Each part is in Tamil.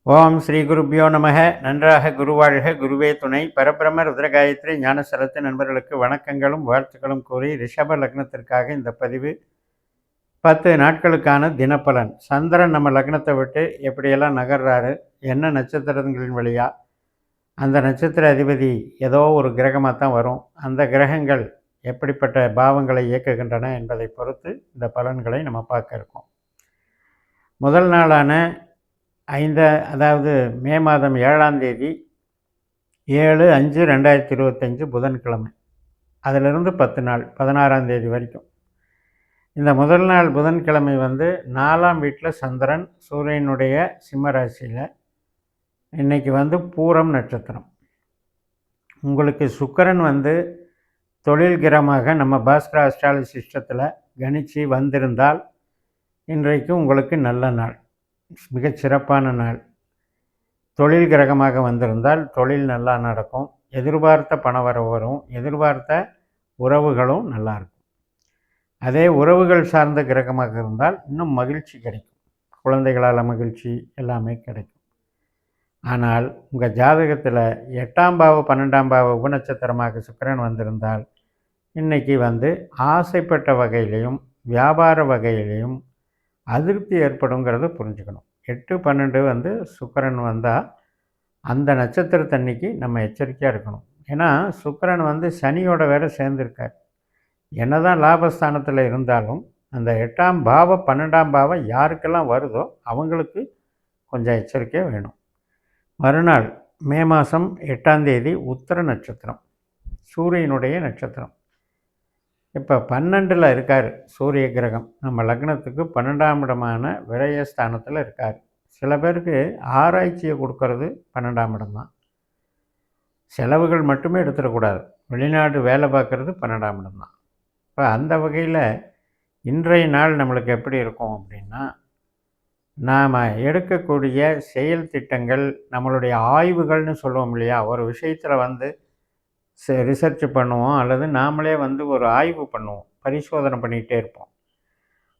ஓம் ஸ்ரீ குருப்பியோ நமக. நன்றாக குருவாழ்க, குருவே துணை. பரபிரம ருத்ரகாயத்ரி ஞானசரத்து நண்பர்களுக்கு வணக்கங்களும் வாழ்த்துக்களும் கூறி ரிஷப லக்னத்திற்காக இந்த பதிவு 10 நாட்களுக்கான தினப்பலன். சந்திரன் நம்ம லக்னத்தை விட்டு எப்படியெல்லாம் நகர்றாரு, என்ன நட்சத்திரங்களின் வழியா, அந்த நட்சத்திர அதிபதி ஏதோ ஒரு கிரகமாக தான் வரும். அந்த கிரகங்கள் எப்படிப்பட்ட பாவங்களை இயக்குகின்றன என்பதை பொறுத்து இந்த பலன்களை நம்ம பார்க்க இருக்கோம். முதல் நாளான அதாவது மே மாதம் 7ஆம் தேதி 7/5/2025 புதன்கிழமை. அதிலிருந்து 10 நாள் 16ஆம் தேதி வரைக்கும். இந்த முதல் நாள் புதன்கிழமை 4ஆம் வீட்டில் சந்திரன் சூரியனுடைய சிம்ம ராசியில். இன்றைக்கி பூரம் நட்சத்திரம். உங்களுக்கு சுக்கிரன் தொழில் கிரகமாக நம்ம பாஸ்கர் அஸ்ட்ராலஜி சிஸ்டத்தில் கணிச்சு வந்திருந்தால் இன்றைக்கு உங்களுக்கு நல்ல நாள், மிகச் சிறப்பான நாள். தொழில் கிரகமாக வந்திருந்தால் தொழில் நல்லா நடக்கும், எதிர்பார்த்த பணவரவு வரும், எதிர்பார்த்த உறவுகளும் நல்லாயிருக்கும். அதே உறவுகள் சார்ந்த கிரகமாக இருந்தால் இன்னும் மகிழ்ச்சி கிடைக்கும், குழந்தைகளால் மகிழ்ச்சி எல்லாமே கிடைக்கும். ஆனால் உங்கள் ஜாதகத்தில் 8ஆம் பாவ 12ஆம் பாவ உபநட்சத்திரமாக சுக்கிரன் வந்திருந்தால் இன்றைக்கி ஆசைப்பட்ட வகையிலையும் வியாபார வகையிலையும் அதிருப்தி ஏற்படுங்கிறத புரிஞ்சுக்கணும். 8-12 சுக்கிரன் வந்தால் அந்த நட்சத்திரத்தன்னைக்கு நம்ம எச்சரிக்கையாக இருக்கணும். ஏன்னா சுக்கிரன் சனியோட வேற சேர்ந்துருக்கார். என்ன தான் லாபஸ்தானத்தில் இருந்தாலும் அந்த 8ஆம் பாவம் 12ஆம் பாவம் யாருக்கெல்லாம் வருதோ அவங்களுக்கு கொஞ்சம் எச்சரிக்கையாக வேணும். மறுநாள் மே மாதம் 8ஆம் தேதி உத்திர நட்சத்திரம், சூரியனுடைய நட்சத்திரம். இப்போ 12ல் இருக்கார் சூரிய கிரகம். நம்ம லக்னத்துக்கு 12ஆம் இடமான விரயஸ்தானத்தில் இருக்கார். சில பேருக்கு ஆராய்ச்சியை கொடுக்கறது 12ஆம் இடம் தான். செலவுகள் மட்டுமே எடுத்துடக்கூடாது, வெளிநாடு வேலை பார்க்குறது 12ஆம் இடம் தான். இப்போ அந்த வகையில் இன்றைய நாள் நம்மளுக்கு எப்படி இருக்கும் அப்படின்னா, நாம் எடுக்கக்கூடிய செயல் திட்டங்கள், நம்மளுடைய ஆய்வுகள்னு சொல்லுவோம் இல்லையா, ஒரு விஷயத்தில் ரிசர்ச் பண்ணுவோம் அல்லது நாமளே ஒரு ஆய்வு பண்ணுவோம், பரிசோதனை பண்ணிகிட்டே இருப்போம்.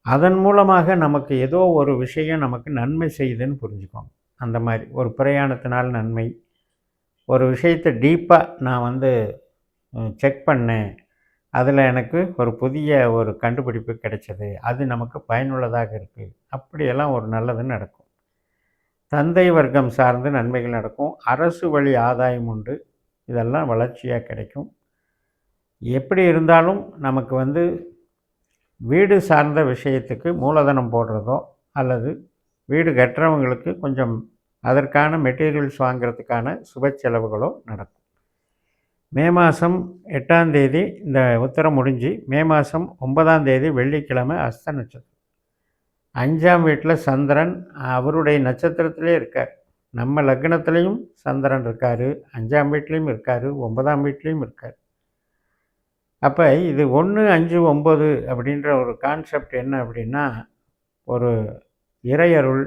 அதன் மூலமாக நமக்கு ஏதோ ஒரு விஷயம் நமக்கு நன்மை செய்யுதுன்னு புரிஞ்சுக்கோங்க. அந்த மாதிரி ஒரு பிரயாணத்தினால் நன்மை, ஒரு விஷயத்தை டீப்பாக நான் செக் பண்ணேன், அதில் எனக்கு ஒரு புதிய ஒரு கண்டுபிடிப்பு கிடைச்சது, அது நமக்கு பயனுள்ளதாக இருக்குது, அப்படியெல்லாம் ஒரு நல்லது நடக்கும். தந்தை வர்க்கம் சார்ந்து நன்மைகள் நடக்கும். அரசு வழி ஆதாயம் உண்டு, இதெல்லாம் வளர்ச்சியாக கிடைக்கும். எப்படி இருந்தாலும் நமக்கு வீடு சார்ந்த விஷயத்துக்கு மூலதனம் போடுறதோ அல்லது வீடு கட்டுறவங்களுக்கு கொஞ்சம் அதற்கான மெட்டீரியல்ஸ் வாங்கிறதுக்கான சுப செலவுகளோ நடக்கும். மே மாதம் 8ஆம் தேதி இந்த உத்தரம் முடிஞ்சு மே மாதம் 9ஆம் தேதி வெள்ளிக்கிழமை அஸ்த நட்சத்திரம். 5ஆம் வீட்டில் சந்திரன் அவருடைய நட்சத்திரத்திலே இருக்கார். நம்ம லக்னத்துலேயும் சந்திரன் இருக்கார், 5ஆம் வீட்லேயும் இருக்கார், 9ஆம் வீட்லேயும் இருக்கார். அப்போ இது 1, 5, 9 அப்படின்ற ஒரு கான்செப்ட் என்ன அப்படின்னா, ஒரு இறையருள்,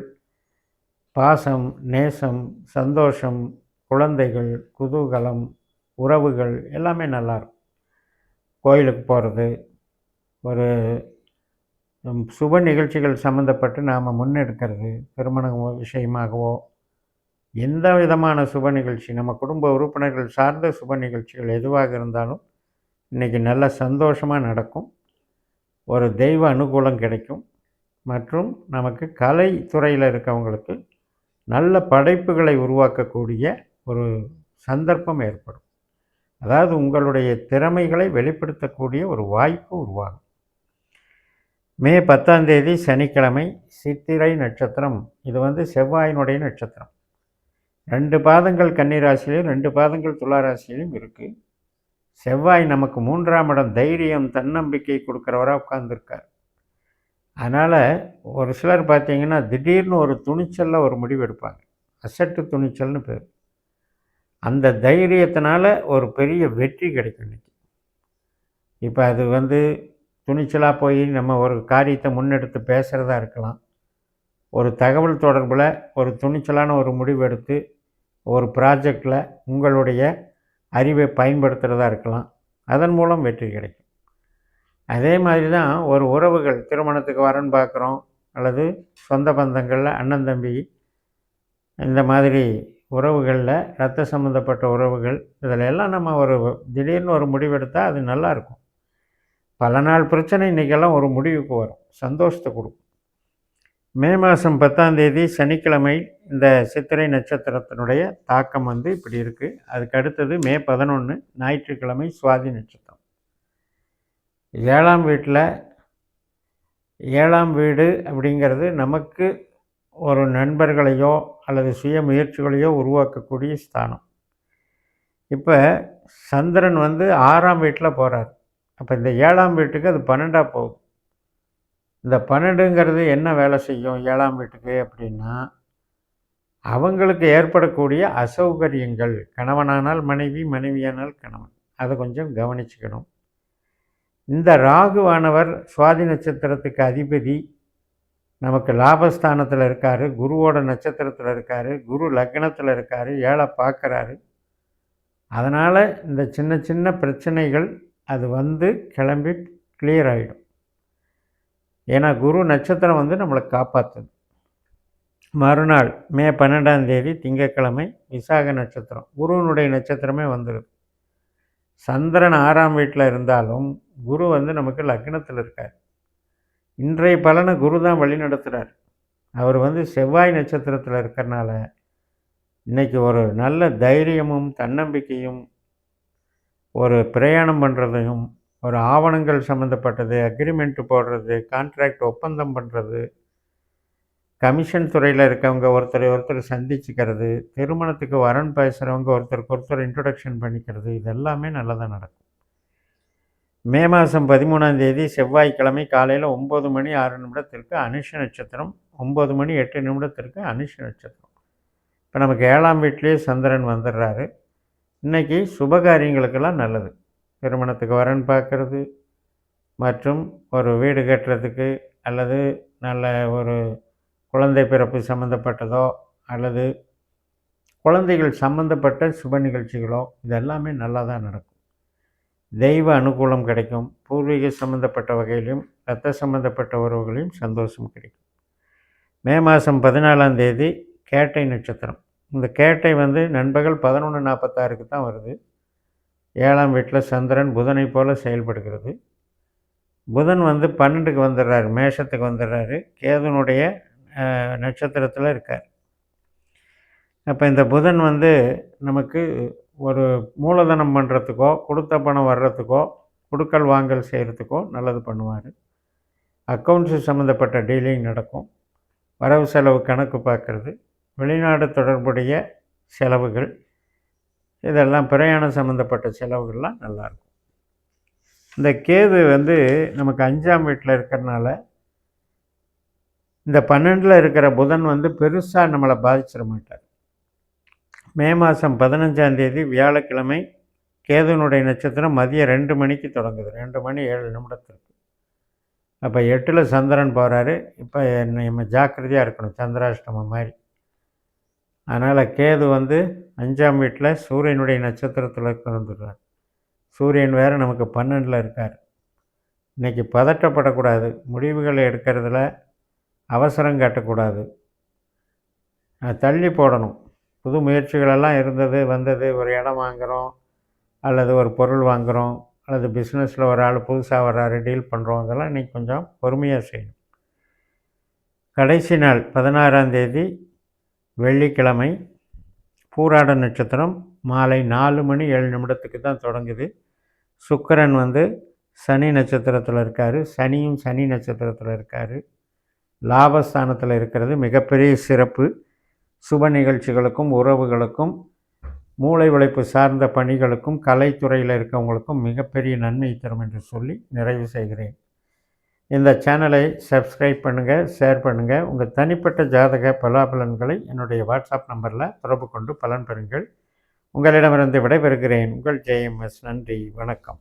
பாசம், நேசம், சந்தோஷம், குழந்தைகள், குதூகலம், உறவுகள் எல்லாமே நல்லாயிருக்கும். கோயிலுக்கு போகிறது, ஒரு சுப நிகழ்ச்சிகள் சம்மந்தப்பட்டு நாம் முன்னெடுக்கிறது, திருமண விஷயமாகவோ எந்த விதமான சுப நிகழ்ச்சி, நம்ம குடும்ப உறுப்பினர்கள் சார்ந்த சுப நிகழ்ச்சிகள் எதுவாக இருந்தாலும் இன்றைக்கி நல்ல சந்தோஷமாக நடக்கும். ஒரு தெய்வ அனுகூலம் கிடைக்கும். மற்றும் நமக்கு கலை துறையில் இருக்கவங்களுக்கு நல்ல படைப்புகளை உருவாக்கக்கூடிய ஒரு சந்தர்ப்பம் ஏற்படும். அதாவது உங்களுடைய திறமைகளை வெளிப்படுத்தக்கூடிய ஒரு வாய்ப்பு உருவாகும். மே 10ஆம் தேதி சனிக்கிழமை, சித்திரை நட்சத்திரம். இது செவ்வாயினுடைய நட்சத்திரம். 2 பாதங்கள் கன்னி ராசியிலையும் 2 பாதங்கள் துலா ராசியிலையும் இருக்குது. செவ்வாய் நமக்கு 3ஆம் இடம், தைரியம், தன்னம்பிக்கை கொடுக்குறவராக உட்கார்ந்துருக்கார். அதனால் ஒரு சிலர் பார்த்திங்கன்னா திடீர்னு ஒரு துணிச்சலில் ஒரு முடிவு எடுப்பாங்க, அசட்டு துணிச்சல்னு பேர். அந்த தைரியத்தினால ஒரு பெரிய வெற்றி கிடைக்கும் இன்றைக்கி. இப்போ அது துணிச்சலாக போய் நம்ம ஒரு காரியத்தை முன்னெடுத்து பேசுகிறதா இருக்கலாம், ஒரு தகவல் தொடர்பில் ஒரு துணிச்சலான ஒரு முடிவு எடுத்து ஒரு ப்ராஜெக்டில் உங்களுடைய அறிவை பயன்படுத்துகிறதா இருக்கலாம், அதன் மூலம் வெற்றி கிடைக்கும். அதே மாதிரி தான் ஒரு உறவுகள், திருமணத்துக்கு வரன் பார்க்குறோம் அல்லது சொந்த பந்தங்களில் அண்ணன் தம்பி இந்த மாதிரி உறவுகளில் இரத்த சம்மந்தப்பட்ட உறவுகள் இதில் எல்லாம் நம்ம ஒரு திடீர்னு ஒரு முடிவெடுத்தால் அது நல்லாயிருக்கும். பல நாள் பிரச்சனை இன்றைக்கெல்லாம் ஒரு முடிவுக்கு வரும், சந்தோஷத்தை கொடுக்கும். மே மாதம் 10ஆம் தேதி சனிக்கிழமை இந்த சித்திரை நட்சத்திரத்தினுடைய தாக்கம் வந்து இப்படி இருக்குது. அதுக்கு அடுத்தது மே 11 ஞாயிற்றுக்கிழமை சுவாதி நட்சத்திரம். 7ஆம் வீட்டில் 7ஆம் வீடு அப்படிங்கிறது நமக்கு ஒரு நண்பர்களையோ அல்லது சுய முயற்சிகளையோ உருவாக்கக்கூடிய ஸ்தானம். இப்போ சந்திரன் வந்து 6ஆம் வீட்டில் போகிறார். அப்போ இந்த 7ஆம் வீட்டுக்கு அது 12ஆக போகுது. இந்த 12ங்கிறது என்ன வேலை செய்யும் 7ஆம் வீட்டுக்கு அப்படின்னா, அவங்களுக்கு ஏற்படக்கூடிய அசௌகரியங்கள், கணவனானால் மனைவி, மனைவியானால் கணவன், அதை கொஞ்சம் கவனிச்சுக்கணும். இந்த ராகுவானவர் சுவாதி நட்சத்திரத்துக்கு அதிபதி, நமக்கு லாபஸ்தானத்தில் இருக்கார், குருவோட நட்சத்திரத்தில் இருக்கார், குரு லக்னத்தில் இருக்கார், 7 பார்க்குறாரு. அதனால் இந்த சின்ன சின்ன பிரச்சனைகள் அது வந்து கிளம்பி கிளியர் ஆகிடும். ஏன்னா குரு நட்சத்திரம் வந்து நம்மளை காப்பாற்றுது. மறுநாள் மே 12ஆம் தேதி திங்கட்கிழமை விசாக நட்சத்திரம், குருவினுடைய நட்சத்திரமே வந்துடுது. சந்திரன் 6ஆம் வீட்டில் இருந்தாலும் குரு வந்து நமக்கு லக்னத்தில் இருக்கார். இன்றைய பலனை குரு தான் வழி நடத்துகிறார். அவர் வந்து செவ்வாய் நட்சத்திரத்தில் இருக்கிறனால இன்றைக்கி ஒரு நல்ல தைரியமும் தன்னம்பிக்கையும், ஒரு பிரயாணம் பண்ணுறதையும், ஒரு ஆவணங்கள் சம்மந்தப்பட்டது, அக்ரிமெண்ட்டு போடுறது, கான்ட்ராக்ட் ஒப்பந்தம் பண்ணுறது, கமிஷன் துறையில் இருக்கவங்க ஒருத்தர் சந்திச்சுக்கிறது, திருமணத்துக்கு வரன் பேசுகிறவங்க ஒருத்தருக்கு ஒருத்தர் இன்ட்ரொடக்ஷன் பண்ணிக்கிறது, இதெல்லாமே நல்லதாக நடக்கும். மே மாதம் 13ஆம் தேதி செவ்வாய்க்கிழமை காலையில் 9 மணி 6 நிமிடத்திற்கு அனுஷ நட்சத்திரம், 9 மணி 8 நிமிடத்திற்கு அனுஷ நட்சத்திரம். இப்போ நமக்கு 7ஆம் வீட்டிலேயே சந்திரன் வந்துடுறாரு. இன்றைக்கி சுபகாரியங்களுக்கெல்லாம் நல்லது. திருமணத்துக்கு வரன் பார்க்குறது மற்றும் ஒரு வீடு கட்டுறதுக்கு அல்லது நல்ல ஒரு குழந்தை பிறப்பு சம்மந்தப்பட்டதோ அல்லது குழந்தைகள் சம்மந்தப்பட்ட சுப நிகழ்ச்சிகளோ இதெல்லாமே நல்லா தான் நடக்கும். தெய்வ அனுகூலம் கிடைக்கும். பூர்வீக சம்மந்தப்பட்ட வகையிலையும் இரத்த சம்மந்தப்பட்ட உறவுகளையும் சந்தோஷம் கிடைக்கும். மே மாதம் 14ஆம் தேதி கேட்டை நட்சத்திரம். இந்த கேட்டை வந்து நண்பகல் 11:46க்கு தான் வருது. 7ஆம் வீட்டில் சந்திரன் புதனை போல் செயல்படுகிறது. புதன் வந்து 12க்கு வந்துடுறாரு, மேஷத்துக்கு வந்துடுறாரு, கேதுனுடைய நட்சத்திரத்தில் இருக்கார். அப்போ இந்த புதன் வந்து நமக்கு ஒரு மூலதனம் பண்ணுறதுக்கோ, கொடுத்த பணம் வர்றதுக்கோ, கொடுக்கல் வாங்கல் செய்கிறதுக்கோ நல்லது பண்ணுவார். அக்கௌண்ட்ஸு சம்மந்தப்பட்ட டீலிங் நடக்கும். வரவு செலவு கணக்கு பார்க்குறது, வெளிநாடு தொடர்புடைய செலவுகள், இதெல்லாம் பிரயாணம் சம்மந்தப்பட்ட செலவுகள்லாம் நல்லாயிருக்கும். இந்த கேது வந்து நமக்கு 5ஆம் வீட்டில் இருக்கிறனால இந்த 12ல் இருக்கிற புதன் வந்து பெருசாக நம்மளை பாதிச்சிட மாட்டார். மே மாதம் 15ஆம் தேதி வியாழக்கிழமை கேதுனுடைய நட்சத்திரம் மதியம் 2 மணிக்கு தொடங்குது, 2 மணி 7 நிமிடத்திற்கு. அப்போ 8ல் சந்திரன் போகிறாரு. இப்போ நம்ம ஜாக்கிரதையாக இருக்கணும், சந்திராஷ்டமம் மாதிரி. அதனால் கேது வந்து 5ஆம் வீட்டில் சூரியனுடைய நட்சத்திரத்தில் வந்துடுறார். சூரியன் வேறு நமக்கு 12ல் இருக்கார். இன்றைக்கி பதட்டப்படக்கூடாது, முடிவுகளை எடுக்கிறதுல அவசரம் காட்டக்கூடாது, தள்ளி போடணும். புது முயற்சிகளெல்லாம் இருந்தது வந்தது, ஒரு இடம் வாங்குகிறோம் அல்லது ஒரு பொருள் வாங்குகிறோம் அல்லது பிஸ்னஸில் ஒரு ஆள் புதுசாக வர்றாரு, டீல் பண்ணுறோம், இதெல்லாம் இன்றைக்கி கொஞ்சம் பொறுமையாக செய்யணும். கடைசி நாள் 16ஆம் தேதி வெள்ளிக்கிழமை பூராட நட்சத்திரம் மாலை 4 மணி 7 நிமிடத்துக்கு தான் தொடங்குது. சுக்கிரன் வந்து சனி நட்சத்திரத்தில் இருக்கார். சனியும் சனி நட்சத்திரத்தில் இருக்கார். லாபஸ்தானத்தில் இருக்கிறது மிகப்பெரிய சிறப்பு. சுப நிகழ்ச்சிகளுக்கும் உறவுகளுக்கும் மூளை உழைப்பு சார்ந்த பணிகளுக்கும் கலைத்துறையில் இருக்கவங்களுக்கும் மிகப்பெரிய நன்மை தரும் என்று சொல்லி நிறைவு செய்கிறேன். இந்த சேனலை சப்ஸ்கிரைப் பண்ணுங்கள், ஷேர் பண்ணுங்கள். உங்கள் தனிப்பட்ட ஜாதக பலாபலன்களை என்னுடைய வாட்ஸ்அப் நம்பரில் தொடர்பு கொண்டு பலன் பெறுங்கள். உங்களிடமிருந்து விடைபெறுகிறேன். உங்கள் JMS. நன்றி, வணக்கம்.